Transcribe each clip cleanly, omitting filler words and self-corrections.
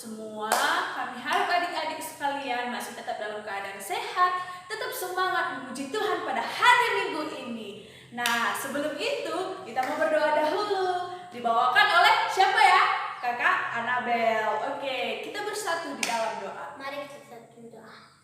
semua. Kami harap adik-adik sekalian masih tetap dalam keadaan sehat, tetap semangat memuji Tuhan pada hari Minggu ini. Nah, sebelum itu kita mau berdoa dahulu. Dibawakan oleh siapa ya? Kakak Anabel. Oke, kita bersatu di dalam doa. Mari kita berdoa.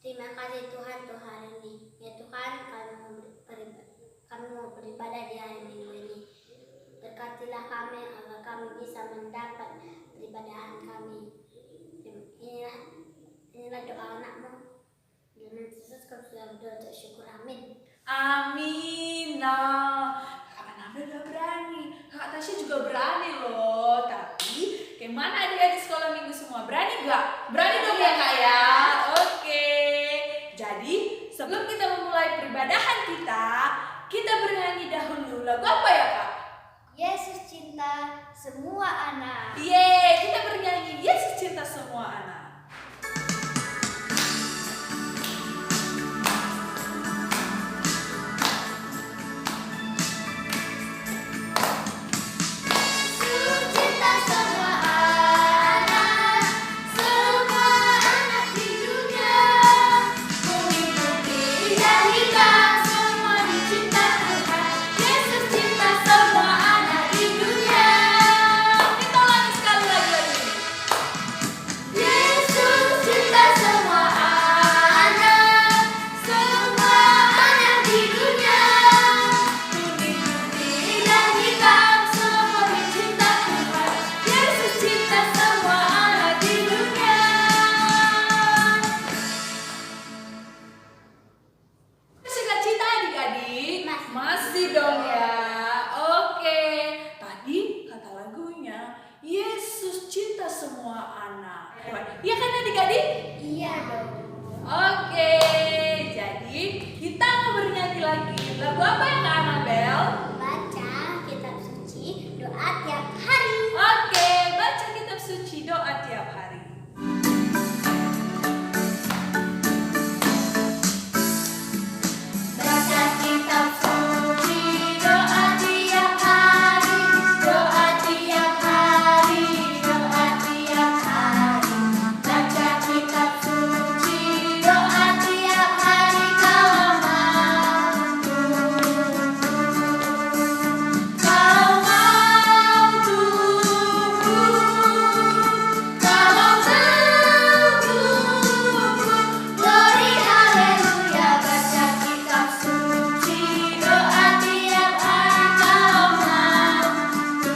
Terima kasih Tuhan untuk hari ini. Ya Tuhan, kami mau beribadah di hari Minggu ini. Berkatilah kami agar kami bisa mendapat peribadahan kami. Inilah doa anakmu. Dengan Yesus kami sudah berdoa untuk syukur. Amin. Amin. Nah, Kak Anabel udah berani. Kak Tasya juga berani loh. Tapi gimana adik-adik sekolah minggu semua? Berani gak? Berani dong ya Kak ya? Oke. Jadi sebelum kita memulai peribadahan kita bernyanyi dahulu. Lagu apa ya Kak? Yesus cinta semua anak. Yeay, kita bernyanyi Yesus cinta semua anak. Masih dong ya. Oke. Tadi kata lagunya Yesus cinta semua anak. Iya kan adik-adik? Iya dong. Oke. Jadi kita mau bernyanyi lagi. Lagu apa ya Kak Anabel? Baca kitab suci, doa tiap hari. Oke, baca kitab suci, doa tiap hari. Baca kitab suci, doa tiap hari, doa tiap hari, doa tiap hari. Baca kitab suci, doa tiap hari kalau mampu. Kalau mampu, kalau mampu. Glory haleluya, baca kitab suci, doa tiap hari kalau mampu.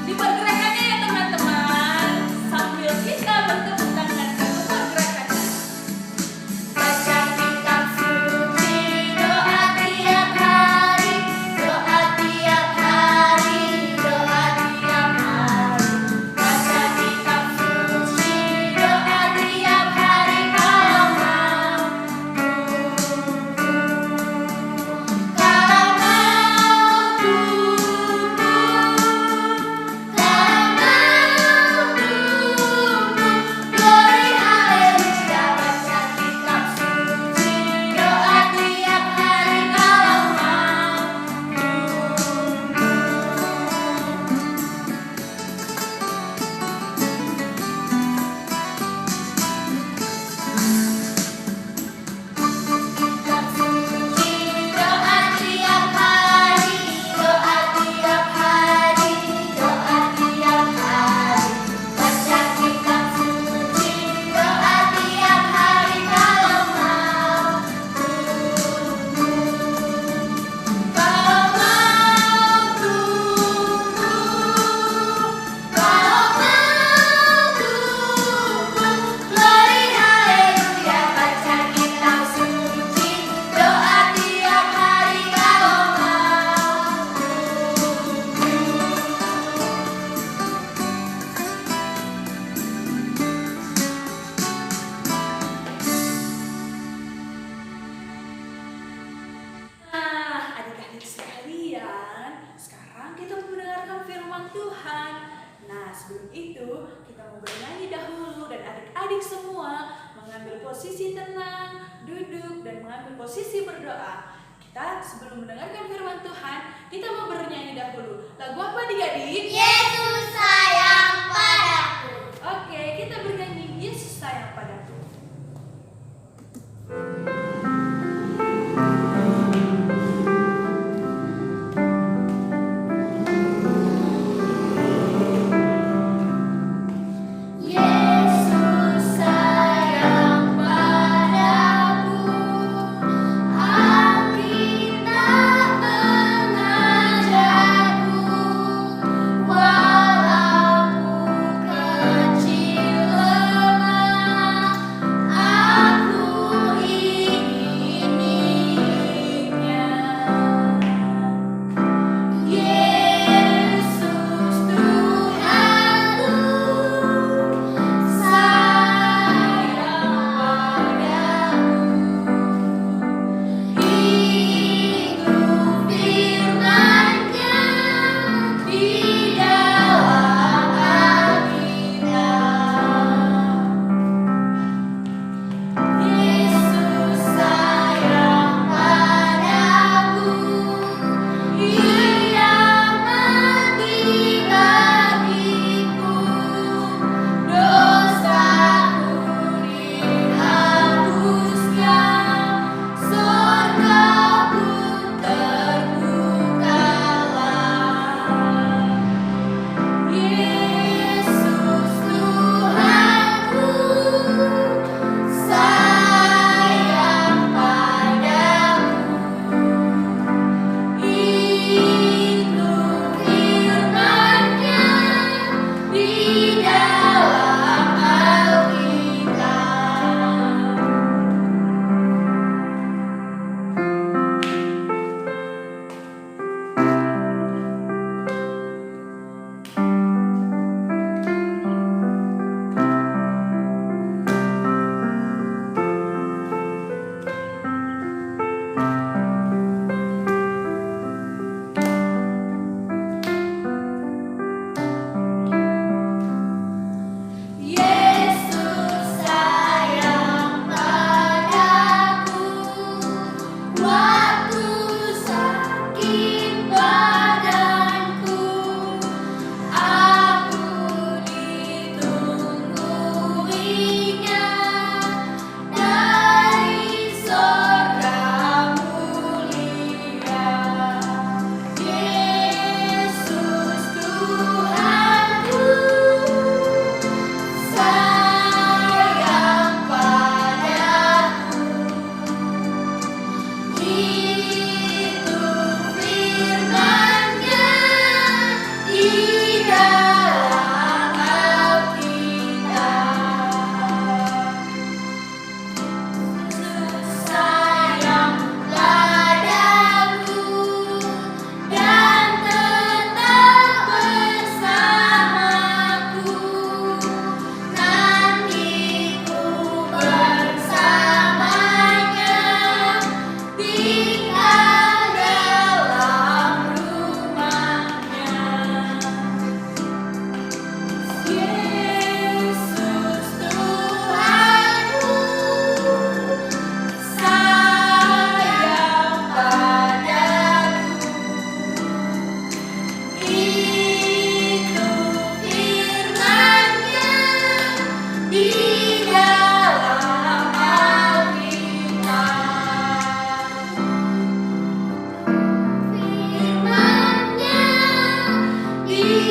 Dipergerakannya ya teman-teman. Sambil kita bertepuk tangan ke pergerakannya. Baca kitab suci, doa tiap hari, doa tiap hari, doa tiap hari. Baca kitab suci, doa tiap hari kalau mampu. Kalau mampu, glory haleluya, baca kitab suci, doa tiap hari kalau mampu. Kitab suci, doa tiap hari, doa tiap hari, doa tiap hari. Baca kitab suci, doa tiap hari kalau mampu. Kalau mampu, kalau mampu. Glory haleluya, baca kitab suci, doa tiap hari kalau mampu. Nah, adik-adik sekalian, sekarang kita mau mendengarkan firman Tuhan. Nah, sebelum itu kita mau bernyanyi dahulu dan adik-adik semua mengambil posisi tenang, duduk dan mengambil posisi berdoa. Kita sebelum mendengarkan firman Tuhan, kita mau bernyanyi dahulu. Lagu apa adik-adik? Yesus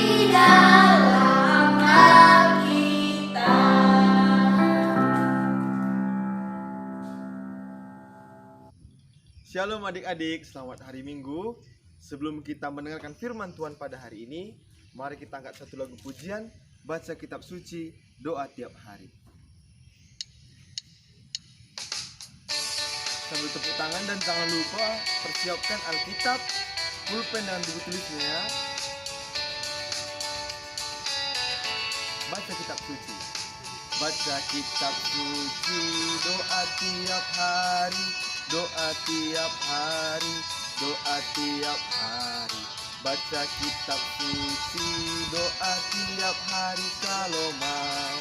dalam Alkitab. Shalom adik-adik, selamat hari Minggu. Sebelum kita mendengarkan firman Tuhan pada hari ini, mari kita angkat satu lagu pujian, baca kitab suci, doa tiap hari. Sambil tepuk tangan dan jangan lupa persiapkan Alkitab, pulpen dan buku tulisnya ya. Baca kitab suci. Baca kitab suci, doa tiap hari, doa tiap hari, doa tiap hari. Baca kitab suci, doa tiap hari kalau mau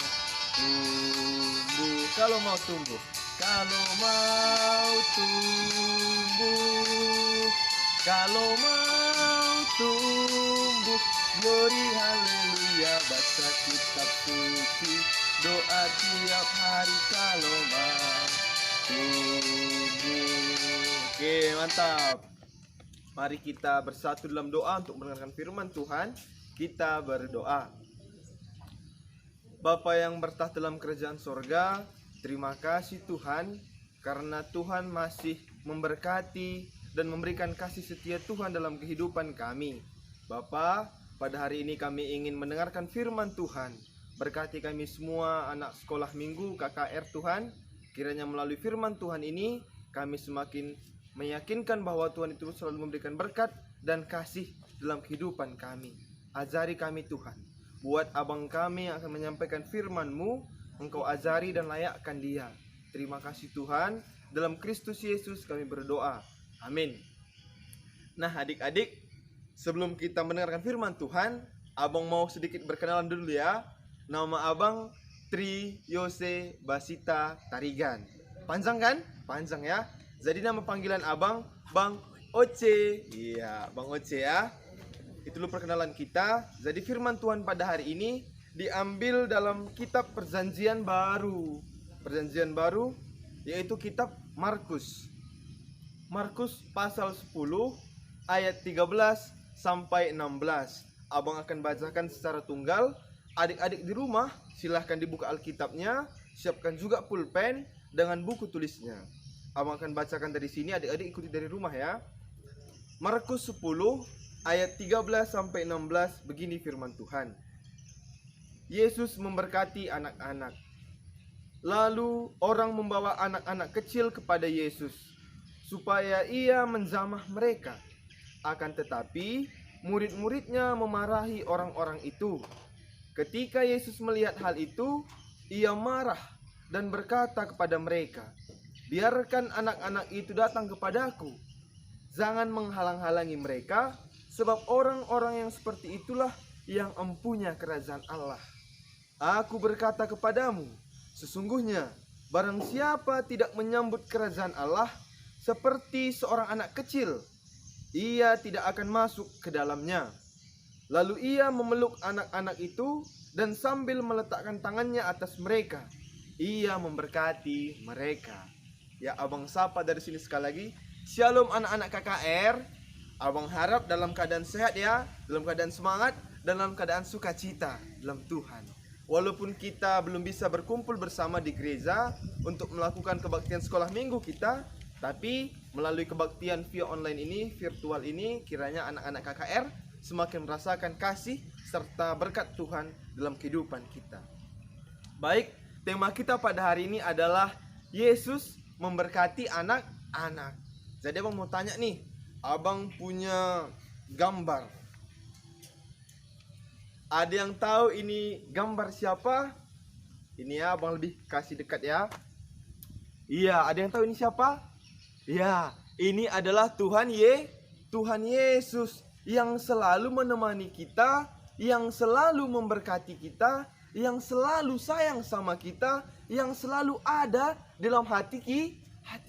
tumbuh, kalau mau tumbuh, kalau mau tumbuh, kalau mau tumbuh, glory haleluya. Baca kitab suci, doa tiap hari kalau mau tumbuh. Oke, mantap. Mari kita bersatu dalam doa untuk mendengarkan firman Tuhan. Kita berdoa. Bapa yang bertahta dalam kerajaan sorga, terima kasih Tuhan, karena Tuhan masih memberkati dan memberikan kasih setia Tuhan dalam kehidupan kami. Bapa, pada hari ini kami ingin mendengarkan firman Tuhan. Berkati kami semua anak sekolah minggu KKR Tuhan. Kiranya melalui firman Tuhan ini kami semakin meyakinkan bahwa Tuhan itu selalu memberikan berkat dan kasih dalam kehidupan kami. Ajari kami Tuhan. Buat abang kami yang akan menyampaikan firman-Mu, Engkau ajari dan layakkan dia. Terima kasih Tuhan. Dalam Kristus Yesus kami berdoa. Amin. Nah adik-adik, sebelum kita mendengarkan firman Tuhan, abang mau sedikit berkenalan dulu ya. Nama abang Tri Yose Basita Tarigan. Panjang kan? Panjang ya. Jadi nama panggilan abang Bang Oce. Iya, Bang Oce ya. Itu dulu perkenalan kita. Jadi firman Tuhan pada hari ini diambil dalam kitab Perjanjian Baru. Perjanjian Baru yaitu kitab Markus. Markus pasal 10 ayat 13 sampai 16. Abang akan bacakan secara tunggal. Adik-adik di rumah silahkan dibuka Alkitabnya, siapkan juga pulpen dengan buku tulisnya. Abang akan bacakan dari sini, adik-adik ikuti dari rumah ya. Markus 10 ayat 13 sampai 16, begini firman Tuhan. Yesus memberkati anak-anak. Lalu orang membawa anak-anak kecil kepada Yesus supaya ia menjamah mereka. Akan tetapi murid-muridnya memarahi orang-orang itu. Ketika Yesus melihat hal itu, ia marah dan berkata kepada mereka, "Biarkan anak-anak itu datang kepadaku. Jangan menghalang-halangi mereka, sebab orang-orang yang seperti itulah yang empunya kerajaan Allah. Aku berkata kepadamu, sesungguhnya barang siapa tidak menyambut kerajaan Allah seperti seorang anak kecil, ia tidak akan masuk ke dalamnya." Lalu ia memeluk anak-anak itu dan sambil meletakkan tangannya atas mereka, ia memberkati mereka. Ya, abang sapa dari sini sekali lagi. Shalom anak-anak KKR. Abang harap dalam keadaan sehat ya, dalam keadaan semangat, dan dalam keadaan sukacita dalam Tuhan. Walaupun kita belum bisa berkumpul bersama di gereja untuk melakukan kebaktian sekolah minggu kita, tapi melalui kebaktian via online ini, virtual ini, kiranya anak-anak KKR semakin merasakan kasih serta berkat Tuhan dalam kehidupan kita. Baik, tema kita pada hari ini adalah Yesus memberkati anak-anak. Jadi abang mau tanya nih, abang punya gambar. Ada yang tahu ini gambar siapa? Ini ya, abang lebih kasih dekat ya. Iya, ada yang tahu ini siapa? Iya, ini adalah Tuhan Yesus yang selalu menemani kita, yang selalu memberkati kita, yang selalu sayang sama kita, yang selalu ada dalam hati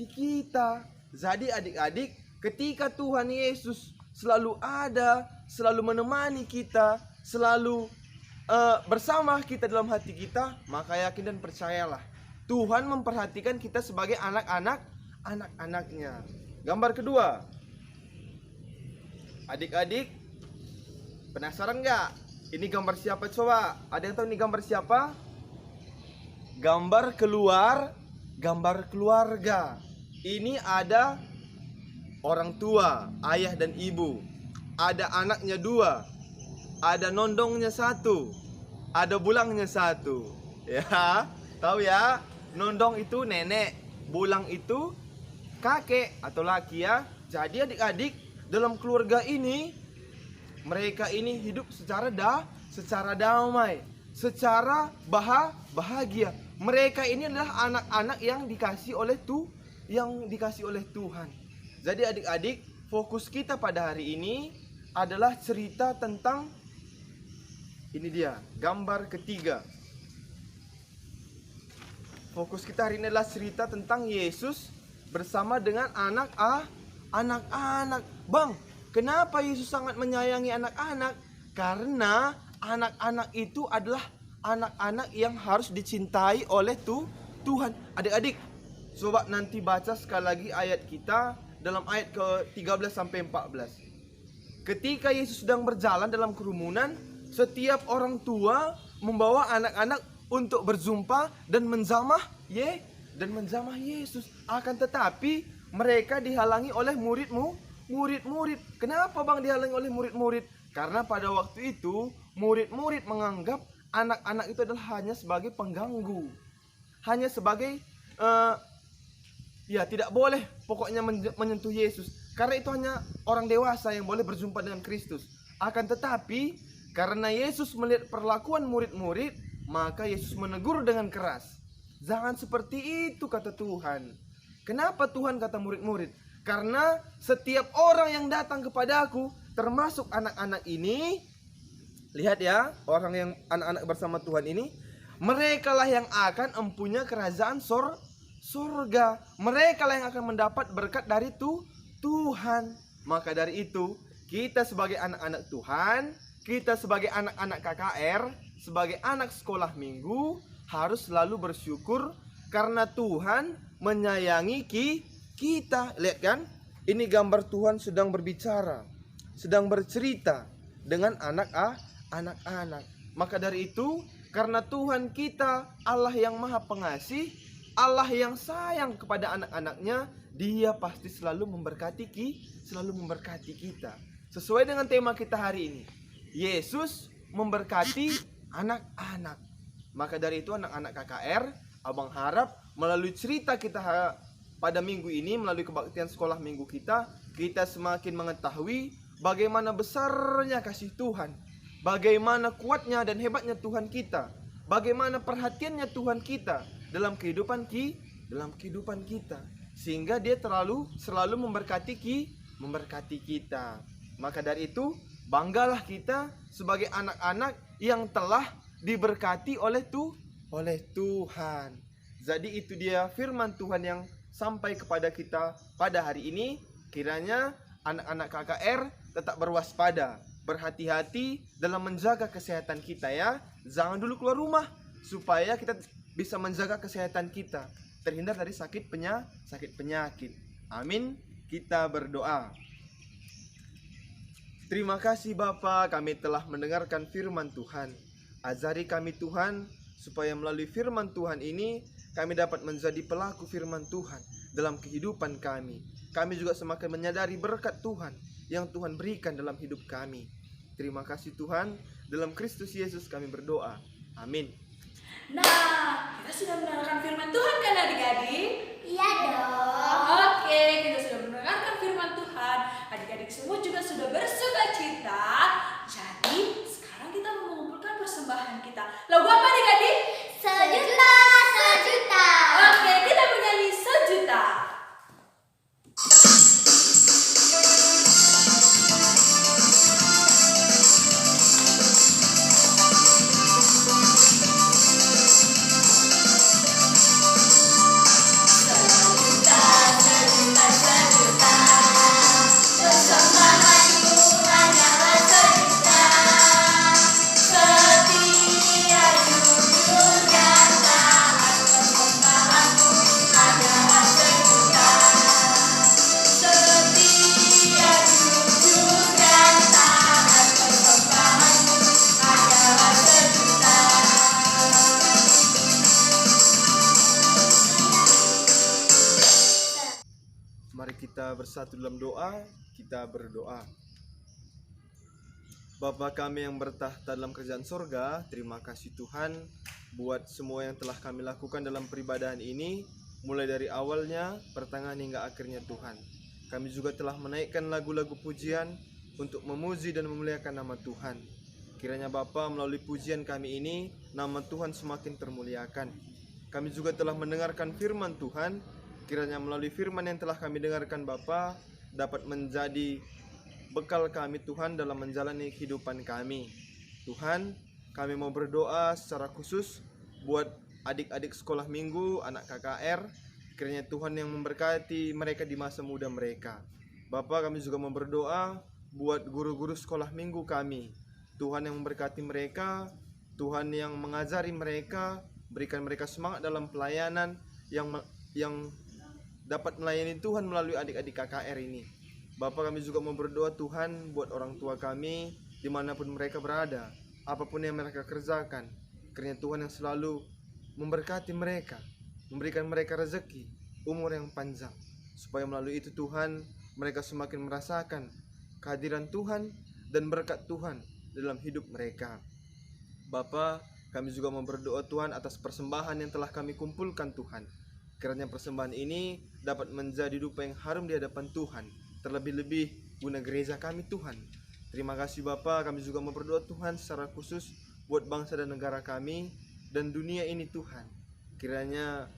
kita. Jadi adik-adik, ketika Tuhan Yesus selalu ada, selalu menemani kita, selalu bersama kita dalam hati kita, maka yakin dan percayalah, Tuhan memperhatikan kita sebagai anak-anaknya. Gambar kedua. Adik-adik, penasaran nggak? Ini gambar siapa coba? Ada yang tahu ini gambar siapa? Gambar keluarga. Ini ada orang tua, ayah dan ibu. Ada anaknya 2. Ada nondongnya 1. Ada bulangnya 1. Ya, tahu ya? Nondong itu nenek, bulang itu kakek atau laki ya. Jadi adik-adik, dalam keluarga ini mereka ini hidup secara damai, secara bahagia. Mereka ini adalah anak-anak yang dikasih oleh Tuhan. Jadi adik-adik, fokus kita pada hari ini adalah cerita tentang, ini dia, gambar ketiga. Fokus kita hari ini adalah cerita tentang Yesus bersama dengan anak-anak. Bang, kenapa Yesus sangat menyayangi anak-anak? Karena anak-anak itu adalah anak-anak yang harus dicintai oleh Tuhan. Adik-adik, coba nanti baca sekali lagi ayat kita dalam ayat ke-13 sampai 14. Ketika Yesus sedang berjalan dalam kerumunan, setiap orang tua membawa anak-anak untuk berjumpa dan menjamah Yesus. Akan tetapi mereka dihalangi oleh murid-murid. Kenapa bang dihalangi oleh murid-murid? Karena pada waktu itu murid-murid menganggap anak-anak itu adalah hanya sebagai pengganggu, hanya sebagai tidak boleh pokoknya menyentuh Yesus, karena itu hanya orang dewasa yang boleh berjumpa dengan Kristus. Akan tetapi karena Yesus melihat perlakuan murid-murid, maka Yesus menegur dengan keras. Jangan seperti itu, kata Tuhan. Kenapa Tuhan kata murid-murid? Karena setiap orang yang datang kepadaku, termasuk anak-anak ini, lihat ya, orang yang anak-anak bersama Tuhan ini, merekalah yang akan mempunyai kerajaan surga. Merekalah yang akan mendapat berkat dari Tuhan. Maka dari itu, kita sebagai anak-anak Tuhan, kita sebagai anak-anak KKR, sebagai anak sekolah minggu, harus selalu bersyukur karena Tuhan menyayangi kita. Lihat kan, ini gambar Tuhan sedang berbicara, sedang bercerita dengan anak-anak. Maka dari itu, karena Tuhan kita Allah yang maha pengasih, Allah yang sayang kepada anak-anaknya, Dia pasti selalu memberkati kita. Sesuai dengan tema kita hari ini, Yesus memberkati anak-anak. Maka dari itu anak-anak KKR, abang harap melalui cerita kita pada minggu ini, melalui kebaktian sekolah minggu kita semakin mengetahui bagaimana besarnya kasih Tuhan, bagaimana kuatnya dan hebatnya Tuhan kita, bagaimana perhatiannya Tuhan kita dalam kehidupan kita, sehingga Dia selalu memberkati kita. Maka dari itu, banggalah kita sebagai anak-anak yang telah diberkati oleh Tuhan. Jadi itu dia firman Tuhan yang sampai kepada kita pada hari ini. Kiranya anak-anak KKR tetap berwaspada, berhati-hati dalam menjaga kesehatan kita ya. Jangan dulu keluar rumah, supaya kita bisa menjaga kesehatan kita, terhindar dari sakit penyakit. Amin. Kita berdoa. Terima kasih Bapa, kami telah mendengarkan firman Tuhan. Ajari kami Tuhan, supaya melalui firman Tuhan ini, kami dapat menjadi pelaku firman Tuhan dalam kehidupan kami. Kami juga semakin menyadari berkat Tuhan yang Tuhan berikan dalam hidup kami. Terima kasih Tuhan, dalam Kristus Yesus kami berdoa. Amin. Nah, kita sudah mendengarkan firman Tuhan kan adik-adik? Iya dong. Oke, kita sudah mendengarkan firman Tuhan. Adik-adik semua juga sudah bersuka cita. Jadi, sekarang kita mengumpulkan persembahan kita. Lagu apa adik-adik? Sejuta. Oke, kita bernyanyi sejuta. Persembahanku hanyalah sejuta. Setiap kita bersatu dalam doa, kita berdoa. Bapa kami yang bertahta dalam kerajaan sorga, terima kasih Tuhan buat semua yang telah kami lakukan dalam peribadahan ini, mulai dari awalnya, pertengahan hingga akhirnya Tuhan. Kami juga telah menaikkan lagu-lagu pujian untuk memuji dan memuliakan nama Tuhan. Kiranya Bapa melalui pujian kami ini, nama Tuhan semakin termuliakan. Kami juga telah mendengarkan firman Tuhan, kiranya melalui firman yang telah kami dengarkan Bapa, dapat menjadi bekal kami Tuhan dalam menjalani kehidupan kami. Tuhan, kami mau berdoa secara khusus buat adik-adik sekolah minggu, anak KKR, kiranya Tuhan yang memberkati mereka di masa muda mereka. Bapa, kami juga mau berdoa buat guru-guru sekolah minggu kami. Tuhan yang memberkati mereka, Tuhan yang mengajari mereka, berikan mereka semangat dalam pelayanan yang dapat melayani Tuhan melalui adik-adik KKR ini. Bapa, kami juga mau berdoa Tuhan buat orang tua kami dimanapun mereka berada, apapun yang mereka kerjakan, kiranya Tuhan yang selalu memberkati mereka, memberikan mereka rezeki, umur yang panjang, supaya melalui itu Tuhan mereka semakin merasakan kehadiran Tuhan dan berkat Tuhan dalam hidup mereka. Bapa, kami juga mau berdoa Tuhan atas persembahan yang telah kami kumpulkan Tuhan. Kiranya persembahan ini dapat menjadi dupa yang harum di hadapan Tuhan, terlebih-lebih guna gereja kami Tuhan. Terima kasih Bapa, kami juga mau berdoa Tuhan secara khusus buat bangsa dan negara kami dan dunia ini Tuhan. Kiranya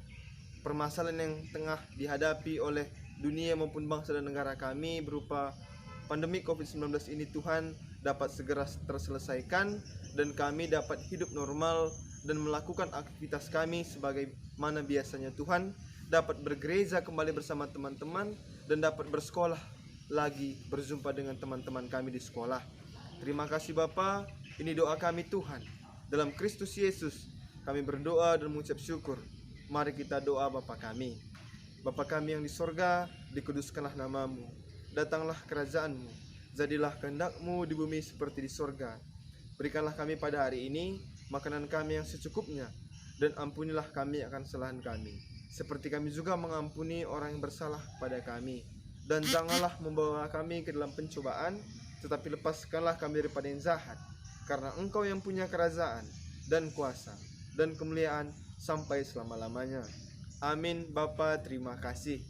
permasalahan yang tengah dihadapi oleh dunia maupun bangsa dan negara kami berupa pandemi COVID-19 ini Tuhan dapat segera terselesaikan dan kami dapat hidup normal dan melakukan aktivitas kami sebagaimana biasanya Tuhan, dapat bergereja kembali bersama teman-teman dan dapat bersekolah lagi, berjumpa dengan teman-teman kami di sekolah. Terima kasih Bapa, ini doa kami Tuhan. Dalam Kristus Yesus kami berdoa dan mengucap syukur. Mari kita doa Bapa kami. Bapa kami yang di sorga, dikuduskanlah namamu. Datanglah kerajaanmu. Jadilah kehendak-Mu di bumi seperti di sorga. Berikanlah kami pada hari ini makanan kami yang secukupnya, dan ampunilah kami akan kesalahan kami, seperti kami juga mengampuni orang yang bersalah pada kami. Dan janganlah membawa kami ke dalam pencobaan, tetapi lepaskanlah kami daripada yang jahat. Karena Engkau yang punya kerajaan dan kuasa dan kemuliaan sampai selama-lamanya. Amin. Bapa, terima kasih.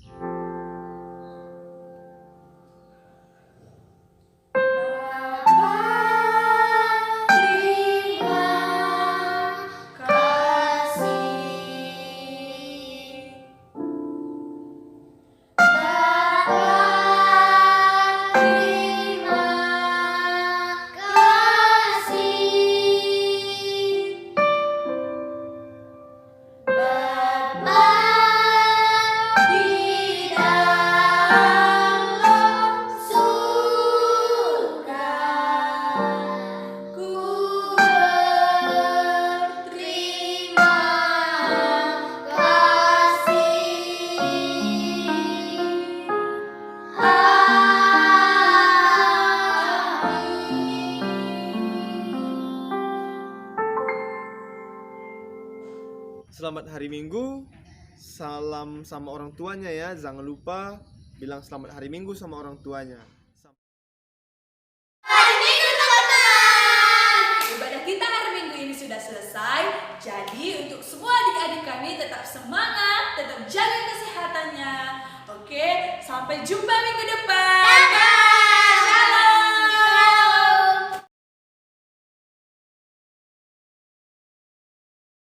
Selamat hari Minggu. Salam sama orang tuanya ya. Jangan lupa bilang selamat hari Minggu sama orang tuanya. Hari Minggu teman-teman. Ibadah kita hari Minggu ini sudah selesai. Jadi untuk semua adik-adik kami tetap semangat, tetap jaga kesehatannya. Oke, sampai jumpa minggu depan.